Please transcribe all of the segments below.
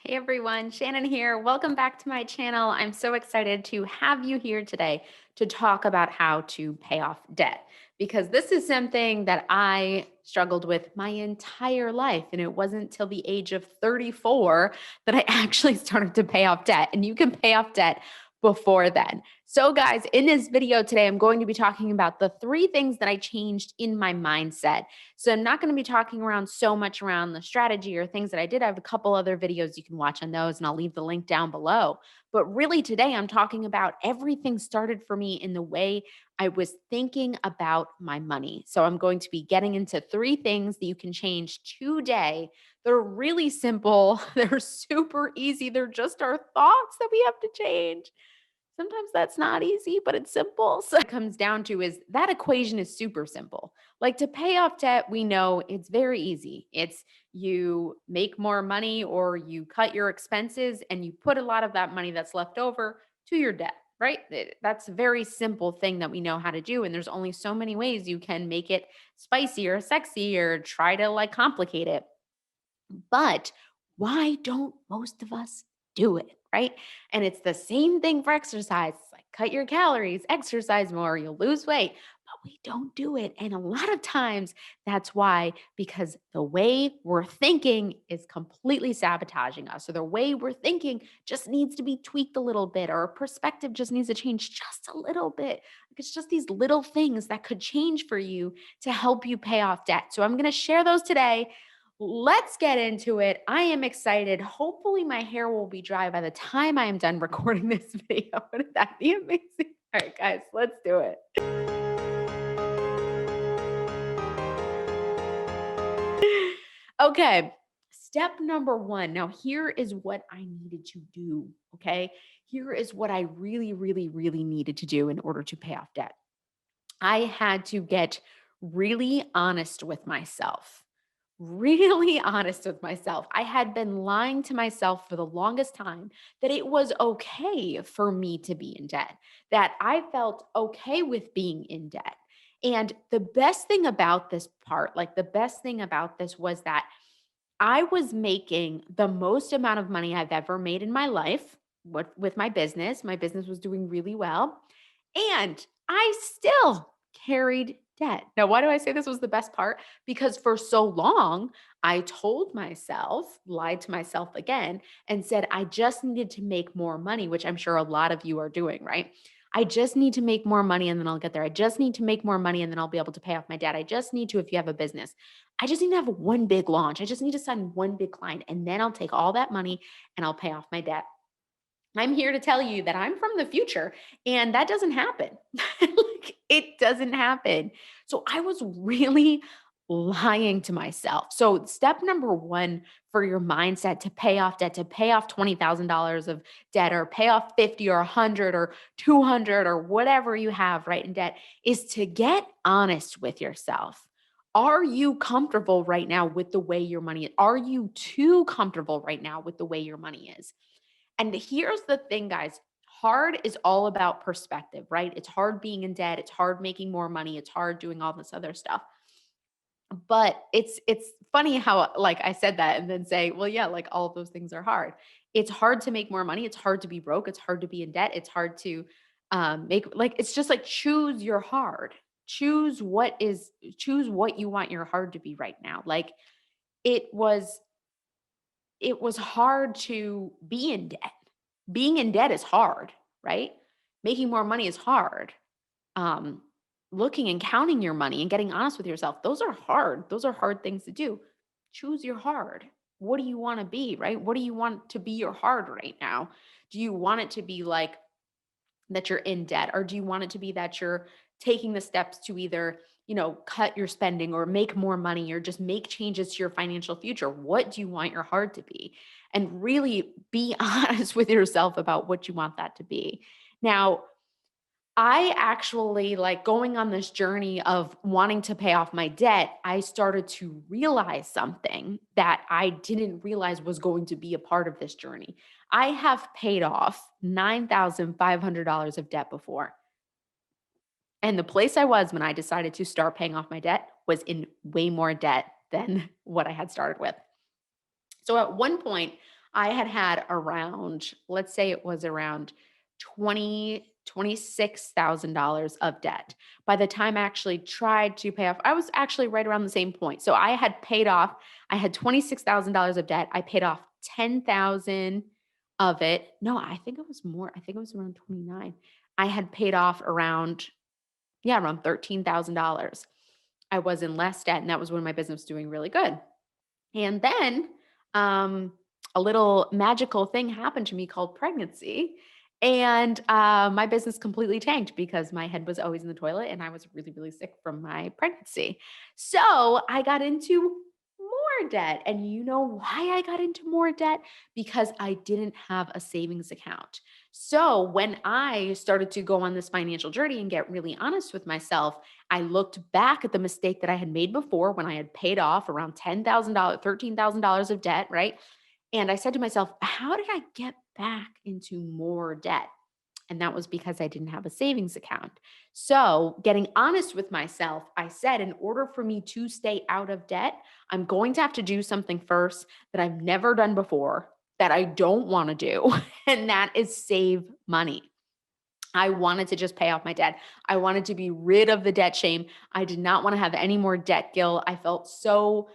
Hey everyone, Shannon here. Welcome back to my channel. I'm so excited to have you here today to talk about how to pay off debt because this is something that I struggled with my entire life. And it wasn't till the age of 34 that I actually started to pay off debt. And you can pay off debt before then. So, guys, in this video today, I'm going to be talking about the three things that I changed in my mindset. So I'm not going to be talking around so much around the strategy or things that I did. I have a couple other videos you can watch on those, and I'll leave the link down below. But really, today I'm talking about everything started for me in the way I was thinking about my money. So I'm going to be getting into three things that you can change today. They're really simple, they're super easy. They're just our thoughts that we have to change. Sometimes that's not easy, but it's simple. So it comes down to is that equation is super simple. Like to pay off debt, we know it's very easy. It's you make more money or you cut your expenses and you put a lot of that money that's left over to your debt, right? That's a very simple thing that we know how to do. And there's only so many ways you can make it spicy or sexy or try to like complicate it. But why don't most of us do it, right? And it's the same thing for exercise. It's like cut your calories, exercise more, you'll lose weight, but we don't do it. And a lot of times that's why, because the way we're thinking is completely sabotaging us, or the way we're thinking just needs to be tweaked a little bit, or our perspective just needs to change just a little bit. Like it's just these little things that could change for you to help you pay off debt. So I'm going to share those today. Let's get into it. I am excited. Hopefully, my hair will be dry by the time I am done recording this video. Wouldn't that be amazing? All right, guys, let's do it. Okay, step number one. Now, here is what I needed to do. Okay, here is what I really, really, really needed to do in order to pay off debt. I had to get really honest with myself. Really honest with myself. I had been lying to myself for the longest time that it was okay for me to be in debt, that I felt okay with being in debt. And the best thing about this part, like the best thing about this was that I was making the most amount of money I've ever made in my life with my business. My business was doing really well. And I still carried debt. Now, why do I say this was the best part? Because for so long, I told myself, lied to myself again, and said I just needed to make more money, which I'm sure a lot of you are doing, right? I just need to make more money and then I'll get there. I just need to make more money and then I'll be able to pay off my debt. I just need to, if you have a business, I just need to have one big launch. I just need to sign one big client and then I'll take all that money and I'll pay off my debt. I'm here to tell you that I'm from the future and that doesn't happen. Like, it doesn't happen. So I was really lying to myself. So, step number one for your mindset to pay off debt, to pay off $20,000 of debt or pay off 50 or 100 or 200 or whatever you have right in debt is to get honest with yourself. Are you comfortable right now with the way your money is? Are you too comfortable right now with the way your money is? And here's the thing, guys. Hard is all about perspective, right? It's hard being in debt. It's hard making more money. It's hard doing all this other stuff. But it's funny how like I said that and then say, well, yeah, like all of those things are hard. It's hard to make more money. It's hard to be broke. It's hard to be in debt. It's hard to make like it's just like choose your hard. Choose what you want your hard to be right now. Like it was it was hard to be in debt. Being in debt is hard, right? Making more money is hard. Um, Looking and counting your money and getting honest with yourself, those are hard. Those are hard things to do. Choose your hard. What do you want to be, right? What do you want to be your hard right now? Do you want it to be like that you're in debt, or do you want it to be that you're taking the steps to either cut your spending or make more money or just make changes to your financial future? What do you want your heart to be? And really be honest with yourself about what you want that to be. Now, I actually like going on this journey of wanting to pay off my debt. I started to realize something that I didn't realize was going to be a part of this journey. I have paid off $9,500 of debt before. And the place I was when I decided to start paying off my debt was in way more debt than what I had started with. So at one point, I had around, let's say it was around 26,000 dollars of debt. By the time I actually tried to pay off, I was actually right around the same point. So I had paid off, I had $26,000 of debt. I paid off 10,000 of it. No, I think it was more. I think it was around 29. I had paid off around, yeah, around $13,000. I was in less debt, and that was when my business was doing really good. And then um, a little magical thing happened to me called pregnancy. And my business completely tanked because my head was always in the toilet and I was really, really sick from my pregnancy. So I got into more debt. And you know why I got into more debt? Because I didn't have a savings account. So when I started to go on this financial journey and get really honest with myself, I looked back at the mistake that I had made before when I had paid off around $10,000, $13,000 of debt, right? And I said to myself, how did I get back into more debt? And that was because I didn't have a savings account. So, getting honest with myself, I said, in order for me to stay out of debt, I'm going to have to do something first that I've never done before, that I don't want to do, and that is save money. I wanted to just pay off my debt. I wanted to be rid of the debt shame. I did not want to have any more debt guilt. I felt so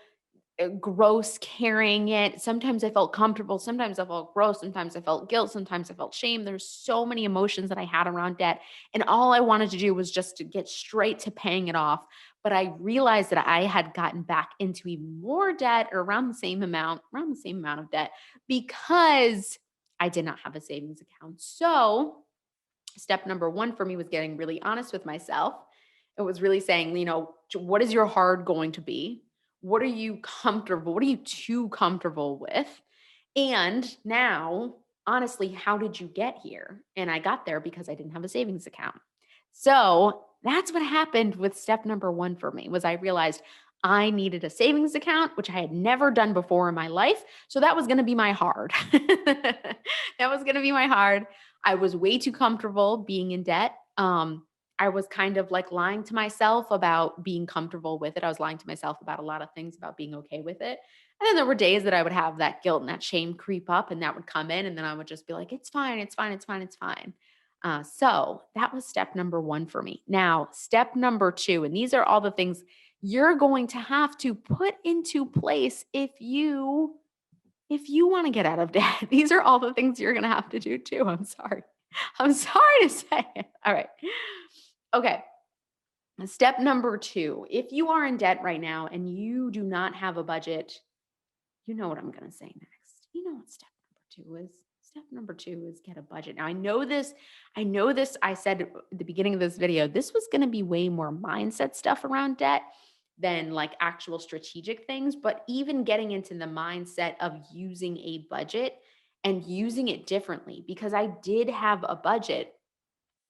gross carrying it. Sometimes I felt comfortable. Sometimes I felt gross. Sometimes I felt guilt. Sometimes I felt shame. There's so many emotions that I had around debt. And all I wanted to do was just to get straight to paying it off. But I realized that I had gotten back into even more debt, or around the same amount of debt, because I did not have a savings account. So step number one for me was getting really honest with myself. It was really saying, what is your hard going to be? What are you comfortable? What are you too comfortable with? And now, honestly, how did you get here? And I got there because I didn't have a savings account. So that's what happened with step number one for me. Was I realized I needed a savings account, which I had never done before in my life. So that was going to be my hard. That was going to be my hard. I was way too comfortable being in debt. I was kind of like lying to myself about being comfortable with it. I was lying to myself about a lot of things, about being okay with it. And then there were days that I would have that guilt and that shame creep up, and that would come in. And then I would just be like, it's fine, it's fine, it's fine, it's fine. So that was step number one for me. Now, step number two, and these are all the things you're going to have to put into place if you want to get out of debt. These are all the things you're going to have to do too. I'm sorry. I'm sorry to say it. All right. Okay. Step number two, if you are in debt right now and you do not have a budget, you know what I'm going to say next. You know what step number two is? Step number two is get a budget. Now, I know this, I said at the beginning of this video, this was going to be way more mindset stuff around debt than like actual strategic things, but even getting into the mindset of using a budget and using it differently, because I did have a budget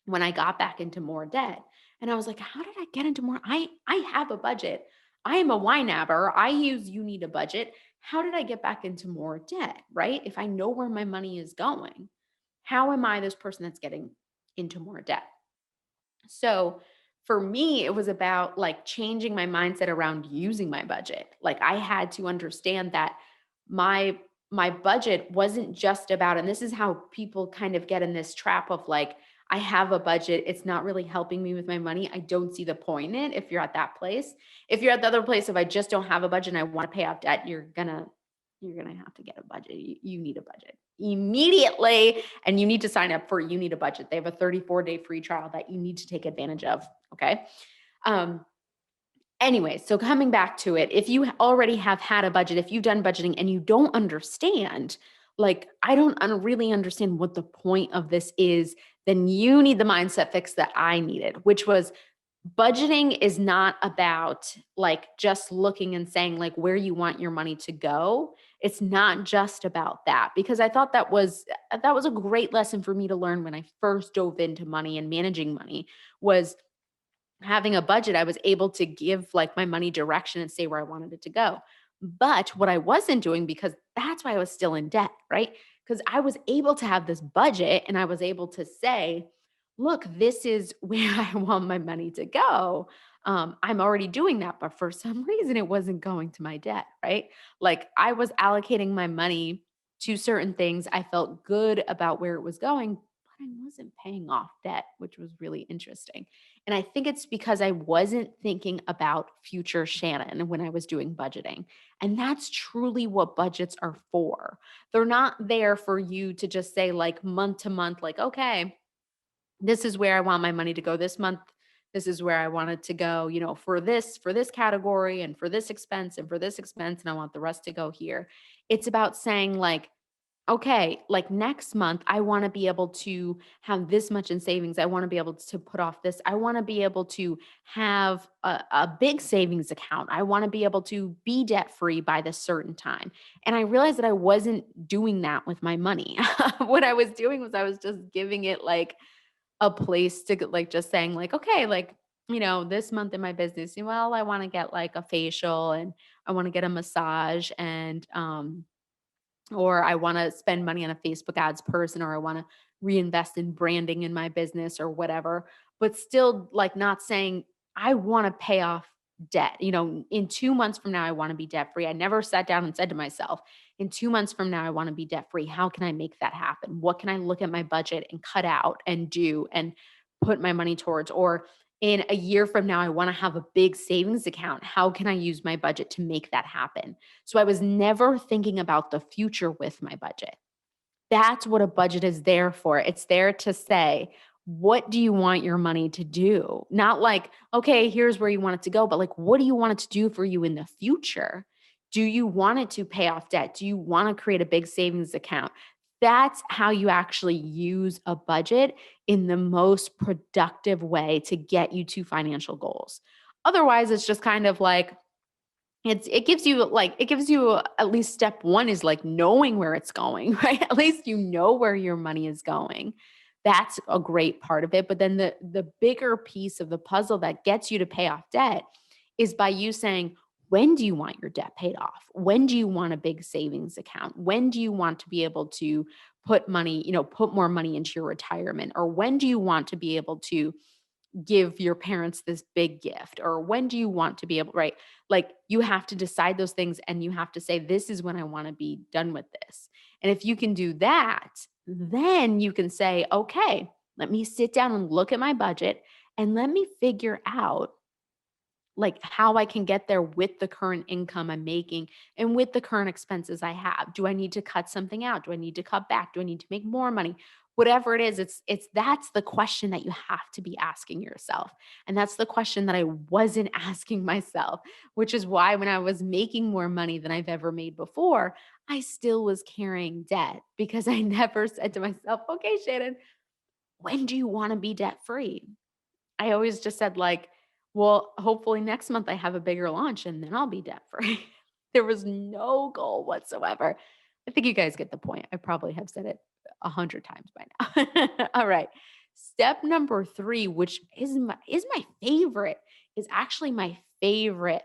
when I got back into more debt. And I was like, how did I get into more? I have a budget. I am a YNABer. I use you need a budget. How did I get back into more debt? Right? If I know where my money is going, how am I this person that's getting into more debt? So for me, it was about like changing my mindset around using my budget. Like I had to understand that my my budget wasn't just about, and this is how people kind of get in this trap of like, I have a budget, it's not really helping me with my money. I don't see the point in it. If you're at that place, if you're at the other place, if I just don't have a budget and I want to pay off debt, you're gonna have to get a budget. You need a budget immediately, and you need to sign up for You Need a Budget. They have a 34-day free trial that you need to take advantage of. Okay. Um, Anyway, so coming back to it, if you already have had a budget, if you've done budgeting and you don't understand, like, I don't really understand what the point of this is, then you need the mindset fix that I needed, which was budgeting is not about like just looking and saying like where you want your money to go. It's not just about that, because I thought that was a great lesson for me to learn when I first dove into money and managing money. Was having a budget, I was able to give like my money direction and say where I wanted it to go. But what I wasn't doing, because that's why I was still in debt, right? Because I was able to have this budget and I was able to say, look, this is where I want my money to go. I'm already doing that, but for some reason it wasn't going to my debt, right? Like I was allocating my money to certain things. I felt good about where it was going, but I wasn't paying off debt, which was really interesting. And I think it's because I wasn't thinking about future Shannon when I was doing budgeting. And that's truly what budgets are for. They're not there for you to just say, like, month to month, like, okay, this is where I want my money to go this month. This is where I want it to go, for this category and for this expense and for this expense. And I want the rest to go here. It's about saying, like, okay, like next month, I want to be able to have this much in savings. I want to be able to put off this. I want to be able to have a big savings account. I want to be able to be debt free by this certain time. And I realized that I wasn't doing that with my money. What I was doing was I was just giving it like a place to like just saying like, okay, like, this month in my business, well, I want to get like a facial and I want to get a massage and or I want to spend money on a Facebook ads person, or I want to reinvest in branding in my business or whatever, but still like not saying I want to pay off debt. In 2 months from now, I want to be debt free. I never sat down and said to myself, in 2 months from now, I want to be debt free. How can I make that happen? What can I look at my budget and cut out and do and put my money towards? Or in a year from now, I want to have a big savings account. How can I use my budget to make that happen? So I was never thinking about the future with my budget. That's what a budget is there for. It's there to say, what do you want your money to do? Not like, okay, here's where you want it to go, but like, what do you want it to do for you in the future? Do you want it to pay off debt? Do you want to create a big savings account? That's how you actually use a budget in the most productive way to get you to financial goals. Otherwise, it's just kind of like, it gives you at least step 1 is like knowing where it's going, right? At least you know where your money is going. That's a great part of it. But then the bigger piece of the puzzle that gets you to pay off debt is by you saying, when do you want your debt paid off? When do you want a big savings account? When do you want to be able to put more money into your retirement? Or when do you want to be able to give your parents this big gift? Or when do you want to be able, right? Like you have to decide those things and you have to say, this is when I want to be done with this. And if you can do that, then you can say, okay, let me sit down and look at my budget and let me figure out like how I can get there with the current income I'm making and with the current expenses I have. Do I need to cut something out? Do I need to cut back? Do I need to make more money? Whatever it is, it's that's the question that you have to be asking yourself. And that's the question that I wasn't asking myself, which is why when I was making more money than I've ever made before, I still was carrying debt because I never said to myself, "Okay, Shannon, when do you want to be debt free?" I always just said like, well, hopefully next month I have a bigger launch and then I'll be debt free. There was no goal whatsoever. I think you guys get the point. I probably have said it 100 times by now. All right. Step number 3, which is my favorite, is actually my favorite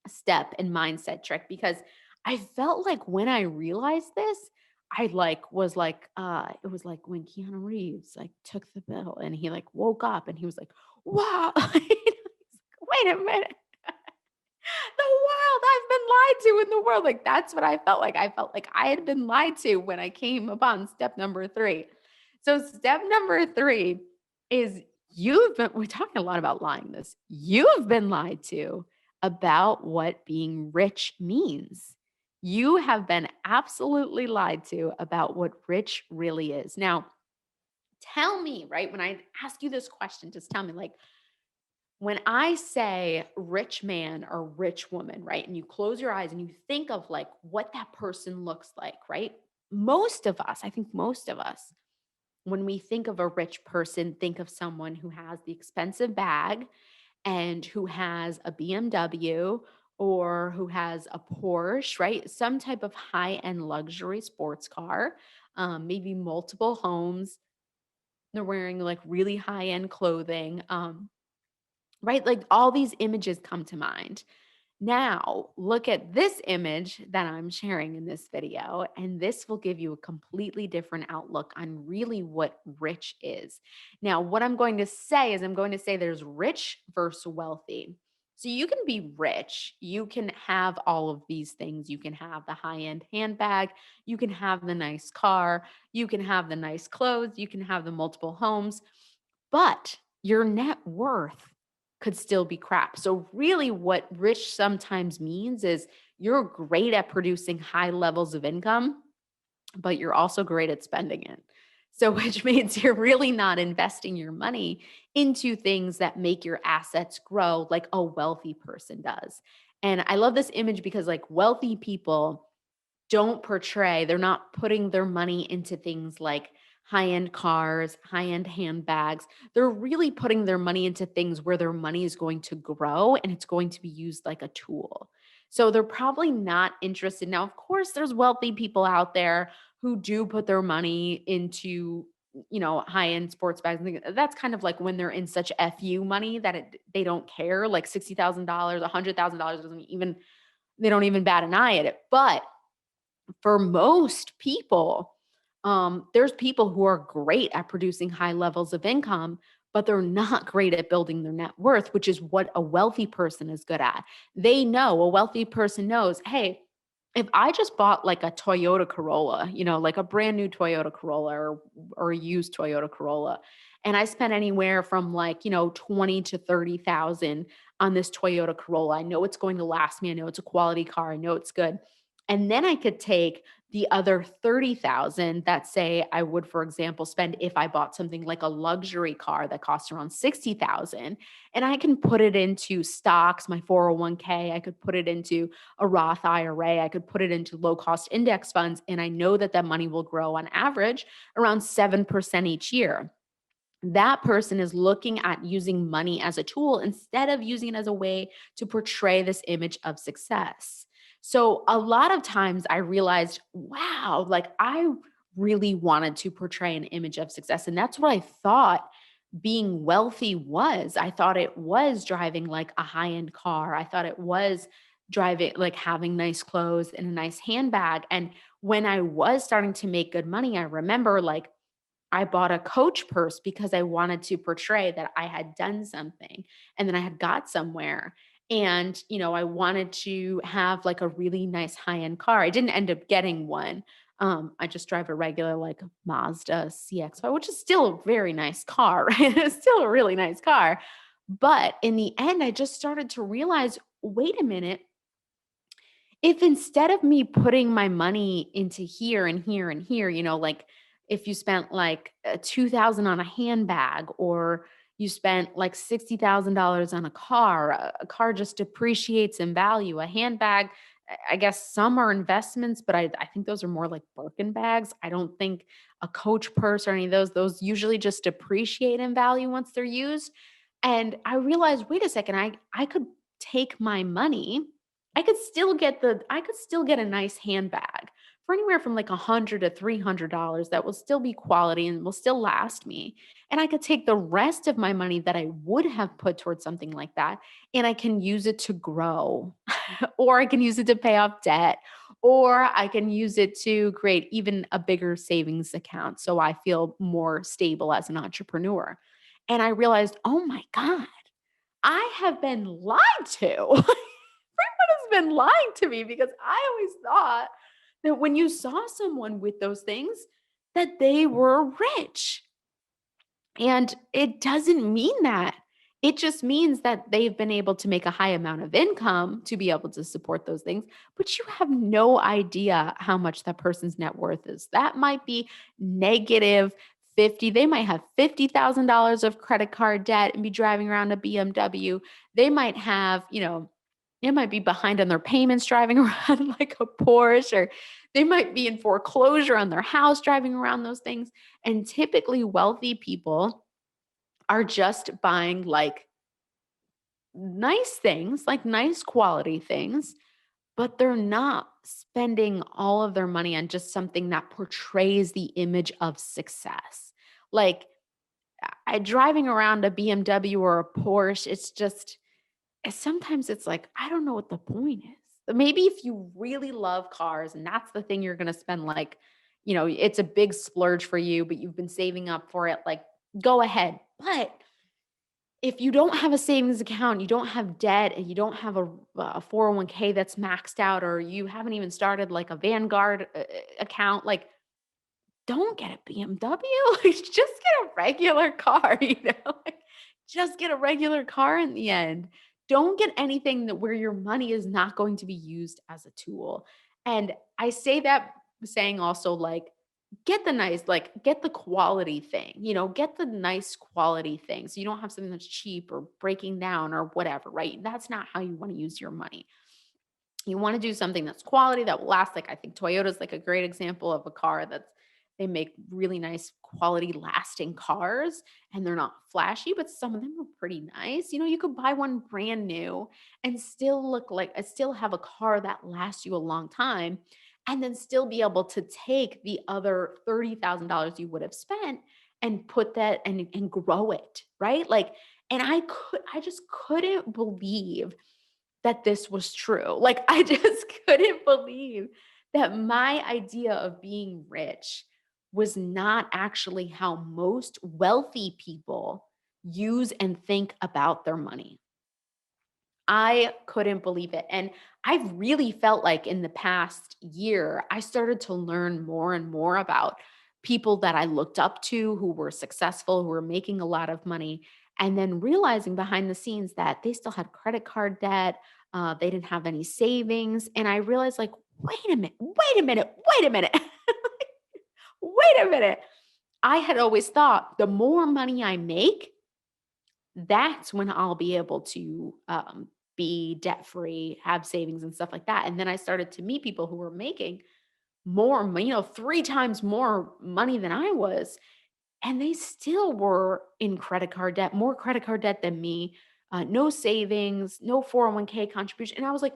step and mindset trick because I felt like when I realized this, I like was like it was like when Keanu Reeves like took the pill and he like woke up and he was like, wow. Wait a minute. The world, I've been lied to in the world. Like that's what I felt like. I felt like I had been lied to when I came upon step number 3. So step number 3 is we're talking a lot about lying this. You've been lied to about what being rich means. You have been absolutely lied to about what rich really is. Now, tell me, right? When I ask you this question, just tell me like when I say rich man or rich woman, right? And you close your eyes and you think of like what that person looks like, right? Most of us, I think most of us, when we think of a rich person, think of someone who has the expensive bag and who has a BMW or who has a Porsche, right? Some type of high end luxury sports car, maybe multiple homes. They're wearing like really high end clothing. Right? Like all these images come to mind. Now, look at this image that I'm sharing in this video, and this will give you a completely different outlook on really what rich is. Now, what I'm going to say is I'm going to say there's rich versus wealthy. So you can be rich. You can have all of these things. You can have the high end handbag. You can have the nice car. You can have the nice clothes. You can have the multiple homes, but your net worth could still be crap. So, really, what rich sometimes means is you're great at producing high levels of income, but you're also great at spending it. So, which means you're really not investing your money into things that make your assets grow like a wealthy person does. And I love this image because, like, wealthy people don't portray, they're not putting their money into things like high-end cars, high-end handbags. They're really putting their money into things where their money is going to grow and it's going to be used like a tool. So they're probably not interested. Now, of course, there's wealthy people out there who do put their money into, high-end sports bags and things. That's kind of like when they're in such FU money that they don't care, like $60,000, $100,000 doesn't even, they don't even bat an eye at it. But for most people, there's people who are great at producing high levels of income, but they're not great at building their net worth, which is what a wealthy person is good at. They know, a wealthy person knows, hey, if I just bought like a Toyota Corolla, like a brand new Toyota Corolla or a used Toyota Corolla, and I spent anywhere from like, 20 to 30,000 on this Toyota Corolla. I know it's going to last me. I know it's a quality car. I know it's good. And then I could take the other 30,000 that say I would, for example, spend if I bought something like a luxury car that costs around 60,000, and I can put it into stocks, my 401k, I could put it into a Roth IRA, I could put it into low cost index funds, and I know that that money will grow on average around 7% each year. That person is looking at using money as a tool instead of using it as a way to portray this image of success. So a lot of times I realized, wow, like I really wanted to portray an image of success. And that's what I thought being wealthy was. I thought it was driving like a high end car. I thought it was driving, like having nice clothes and a nice handbag. And when I was starting to make good money, I remember like I bought a Coach purse because I wanted to portray that I had done something and then I had got somewhere. And, I wanted to have like a really nice high-end car. I didn't end up getting one. I just drive a regular like Mazda CX-5, which is still a very nice car, right? It's still a really nice car. But in the end, I just started to realize, wait a minute, if instead of me putting my money into here and here and here, like if you spent like 2,000 on a handbag or you spent like $60,000 on a car, a car just depreciates in value. A handbag, I guess some are investments, but I think those are more like Birkin bags. I don't think a Coach purse or any of those usually just depreciate in value once they're used. And I realized, wait a second, I could take my money, I could still get a nice handbag for anywhere from like 100 to $300 that will still be quality and will still last me. And I could take the rest of my money that I would have put towards something like that and I can use it to grow or I can use it to pay off debt or I can use it to create even a bigger savings account so I feel more stable as an entrepreneur. And I realized, "Oh my god, I have been lied to." Has been lying to me because I always thought that when you saw someone with those things, that they were rich. And it doesn't mean that. It just means that they've been able to make a high amount of income to be able to support those things, but you have no idea how much that person's net worth is. That might be negative 50. They might have $50,000 of credit card debt and be driving around a BMW. They might have, they might be behind on their payments driving around like a Porsche, or they might be in foreclosure on their house driving around those things. And typically, wealthy people are just buying like nice things, like nice quality things, but they're not spending all of their money on just something that portrays the image of success. Like driving around a BMW or a Porsche, it's just, sometimes it's like, I don't know what the point is. But maybe if you really love cars and that's the thing you're going to spend like, it's a big splurge for you, but you've been saving up for it, like go ahead. But if you don't have a savings account, you don't have debt, and you don't have a 401k that's maxed out, or you haven't even started like a Vanguard account, like don't get a BMW. Like just get a regular car, like just get a regular car in the end. Don't get anything that where your money is not going to be used as a tool. And I say that saying also like get the nice, like get the quality thing, get the nice quality thing. So you don't have something that's cheap or breaking down or whatever, right? That's not how you want to use your money. You want to do something that's quality that will last. Like I think Toyota's like a great example of a car that's they make really nice quality lasting cars and they're not flashy, but some of them are pretty nice. You could buy one brand new and still look like still have a car that lasts you a long time and then still be able to take the other $30,000 you would have spent and put that and grow it, right? Like, and I just couldn't believe that this was true. Like, I just couldn't believe that my idea of being rich was not actually how most wealthy people use and think about their money. I couldn't believe it. And I've really felt like in the past year, I started to learn more and more about people that I looked up to who were successful, who were making a lot of money, and then realizing behind the scenes that they still had credit card debt. They didn't have any savings. And I realized, like, wait a minute, wait a minute, wait a minute, wait a minute. I had always thought the more money I make, that's when I'll be able to be debt free, have savings and stuff like that. And then I started to meet people who were making more, 3 times more money than I was. And they still were in credit card debt, more credit card debt than me, no savings, no 401k contribution. And I was like,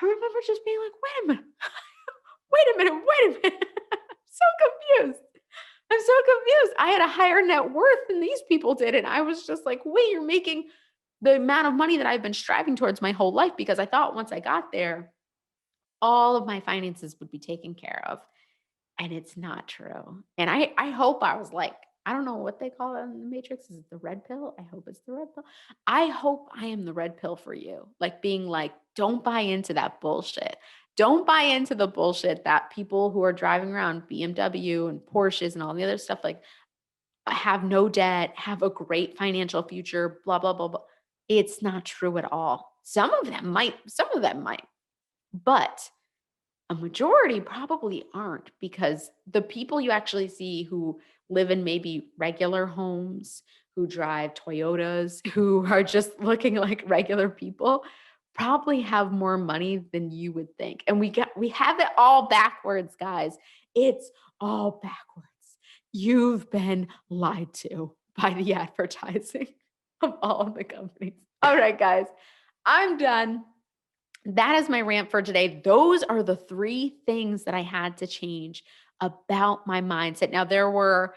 I remember just being like, wait a minute, wait a minute, wait a minute. So confused. I'm so confused. I had a higher net worth than these people did. And I was just like, wait, you're making the amount of money that I've been striving towards my whole life because I thought once I got there, all of my finances would be taken care of. And it's not true. And I hope I was like, I don't know what they call it in the Matrix. Is it the red pill? I hope it's the red pill. I hope I am the red pill for you. Like being like, don't buy into that bullshit. Don't buy into the bullshit that people who are driving around BMW and Porsches and all the other stuff like have no debt, have a great financial future, blah, blah, blah, blah. It's not true at all. Some of them might, but a majority probably aren't because the people you actually see who live in maybe regular homes, who drive Toyotas, who are just looking like regular people, probably have more money than you would think. And we have it all backwards, guys. It's all backwards. You've been lied to by the advertising of all of the companies. All right, guys, I'm done. That is my rant for today. Those are the 3 things that I had to change about my mindset. Now,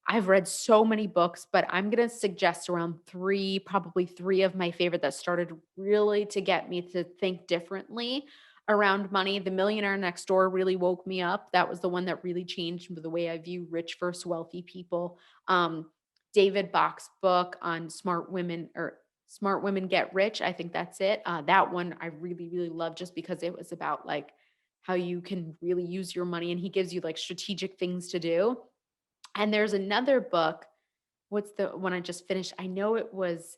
I've read so many books, but I'm going to suggest around probably three of my favorite that started really to get me to think differently around money. The Millionaire Next Door really woke me up. That was the one that really changed the way I view rich versus wealthy people. David Bach's book on Smart Women Get Rich. I think that's it. That one I really, really love just because it was about like how you can really use your money and he gives you like strategic things to do. And there's another book. What's the one I just finished? I know it was,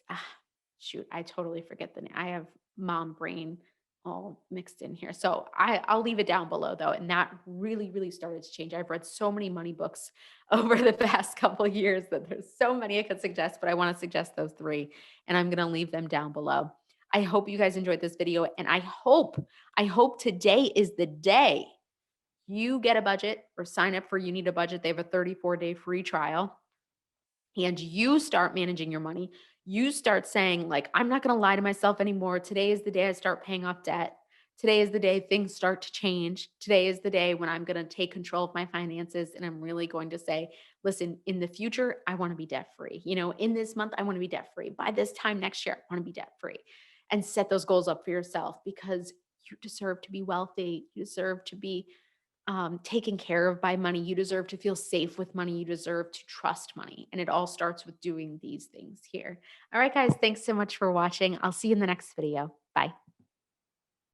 shoot, I totally forget the name. I have mom brain all mixed in here. So I'll leave it down below though. And that really, really started to change. I've read so many money books over the past couple of years that there's so many I could suggest, but I want to suggest those 3 and I'm going to leave them down below. I hope you guys enjoyed this video and I hope today is the day you get a budget or sign up for You Need a Budget. They have a 34-day free trial and you start managing your money. You start saying like, I'm not going to lie to myself anymore. Today is the day I start paying off debt. Today is the day things start to change. Today is the day when I'm going to take control of my finances and I'm really going to say, listen, in the future, I want to be debt free. In this month, I want to be debt free. By this time next year, I want to be debt free and set those goals up for yourself because you deserve to be wealthy. You deserve to be taken care of by money. You deserve to feel safe with money. You deserve to trust money. And it all starts with doing these things here. All right, guys, thanks so much for watching. I'll see you in the next video. Bye.